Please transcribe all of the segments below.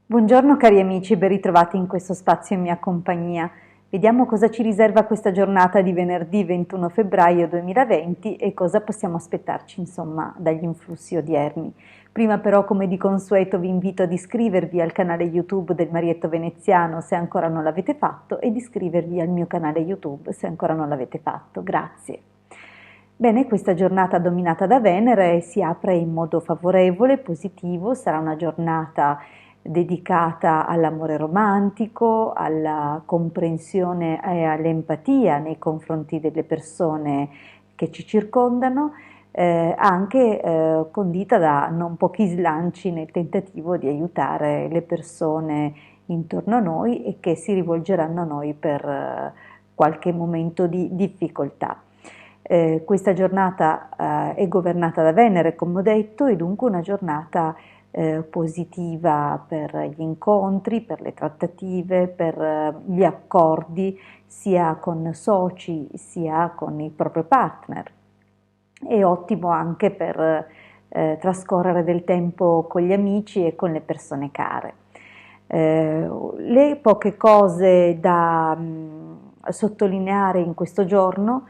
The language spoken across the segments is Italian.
Buongiorno cari amici, ben ritrovati in questo spazio in mia compagnia. Vediamo cosa ci riserva questa giornata di venerdì 21 febbraio 2020 e cosa possiamo aspettarci, insomma, dagli influssi odierni. Prima però, come di consueto, vi invito ad iscrivervi al canale YouTube del Marietto Veneziano se ancora non l'avete fatto e di iscrivervi al mio canale YouTube se ancora non l'avete fatto. Grazie. Bene, questa giornata dominata da Venere si apre in modo favorevole, positivo, sarà una giornata dedicata all'amore romantico, alla comprensione e all'empatia nei confronti delle persone che ci circondano, anche condita da non pochi slanci nel tentativo di aiutare le persone intorno a noi e che si rivolgeranno a noi per qualche momento di difficoltà. Questa giornata è governata da Venere, come ho detto, e dunque una giornata positiva per gli incontri, per le trattative, per gli accordi sia con soci sia con il proprio partner. È ottimo anche per trascorrere del tempo con gli amici e con le persone care. Le poche cose da sottolineare in questo giorno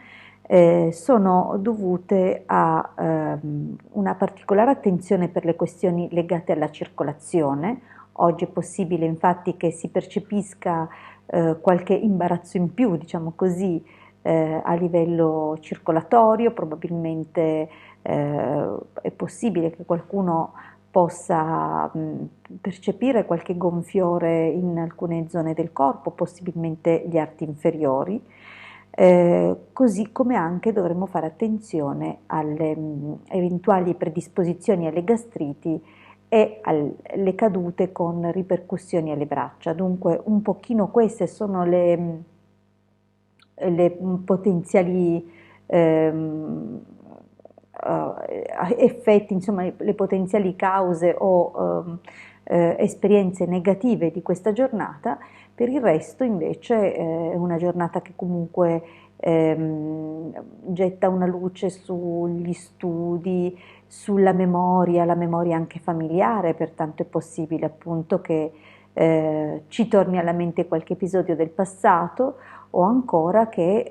sono dovute a una particolare attenzione per le questioni legate alla circolazione. Oggi è possibile infatti che si percepisca qualche imbarazzo in più, diciamo così, a livello circolatorio, probabilmente è possibile che qualcuno possa percepire qualche gonfiore in alcune zone del corpo, possibilmente gli arti inferiori. Così come anche dovremmo fare attenzione alle eventuali predisposizioni alle gastriti e alle cadute con ripercussioni alle braccia. Dunque un pochino queste sono le potenziali effetti, insomma le potenziali cause o esperienze negative di questa giornata. Per il resto invece è una giornata che comunque getta una luce sugli studi, sulla memoria, la memoria anche familiare, pertanto è possibile appunto che ci torni alla mente qualche episodio del passato o ancora che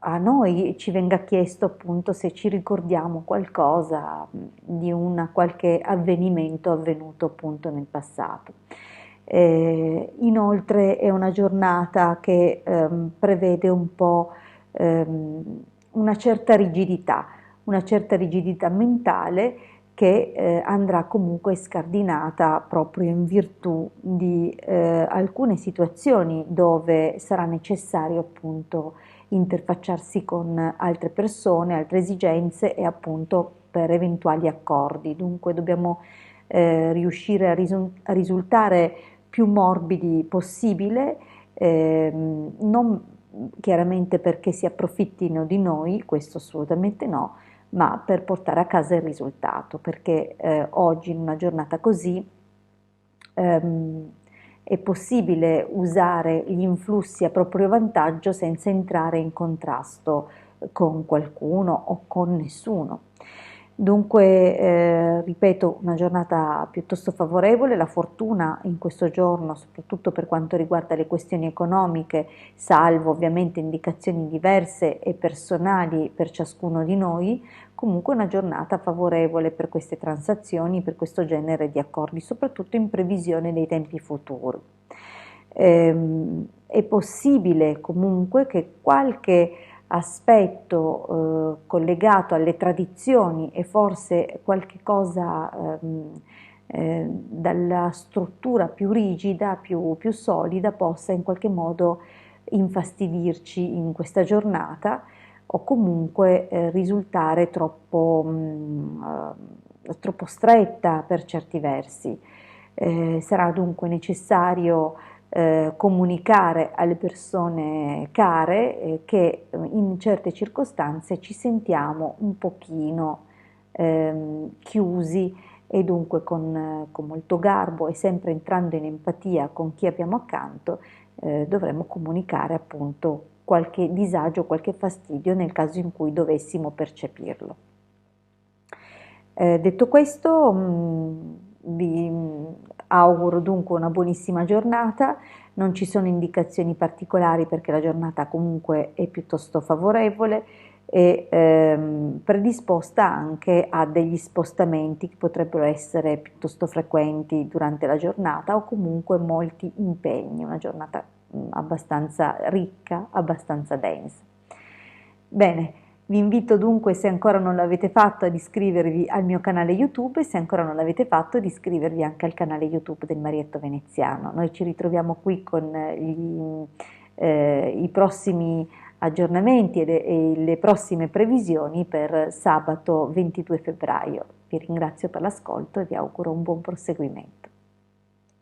a noi ci venga chiesto appunto se ci ricordiamo qualcosa di qualche avvenimento avvenuto appunto nel passato. Inoltre è una giornata che prevede un po' una certa rigidità mentale che andrà comunque scardinata proprio in virtù di alcune situazioni dove sarà necessario appunto interfacciarsi con altre persone, altre esigenze e appunto per eventuali accordi. Dunque dobbiamo riuscire a risultare più morbidi possibile, non chiaramente perché si approfittino di noi, questo assolutamente no, ma per portare a casa il risultato, perché oggi in una giornata così è possibile usare gli influssi a proprio vantaggio senza entrare in contrasto con qualcuno o con nessuno. Dunque, ripeto, una giornata piuttosto favorevole, la fortuna in questo giorno, soprattutto per quanto riguarda le questioni economiche, salvo ovviamente indicazioni diverse e personali per ciascuno di noi, comunque una giornata favorevole per queste transazioni, per questo genere di accordi, soprattutto in previsione dei tempi futuri. È possibile comunque che qualche aspetto collegato alle tradizioni e forse qualche cosa dalla struttura più rigida, più solida, possa in qualche modo infastidirci in questa giornata o comunque risultare troppo stretta per certi versi. Sarà dunque necessario comunicare alle persone care che in certe circostanze ci sentiamo un pochino chiusi e dunque con molto garbo e sempre entrando in empatia con chi abbiamo accanto dovremmo comunicare appunto qualche disagio, qualche fastidio nel caso in cui dovessimo percepirlo. Detto questo, vi Auguro dunque una buonissima giornata, non ci sono indicazioni particolari perché la giornata comunque è piuttosto favorevole e predisposta anche a degli spostamenti che potrebbero essere piuttosto frequenti durante la giornata o comunque molti impegni, una giornata abbastanza ricca, abbastanza densa. Bene, vi invito dunque, se ancora non l'avete fatto, ad iscrivervi al mio canale YouTube e se ancora non l'avete fatto, ad iscrivervi anche al canale YouTube del Marietto Veneziano. Noi ci ritroviamo qui con i prossimi aggiornamenti e le prossime previsioni per sabato 22 febbraio. Vi ringrazio per l'ascolto e vi auguro un buon proseguimento.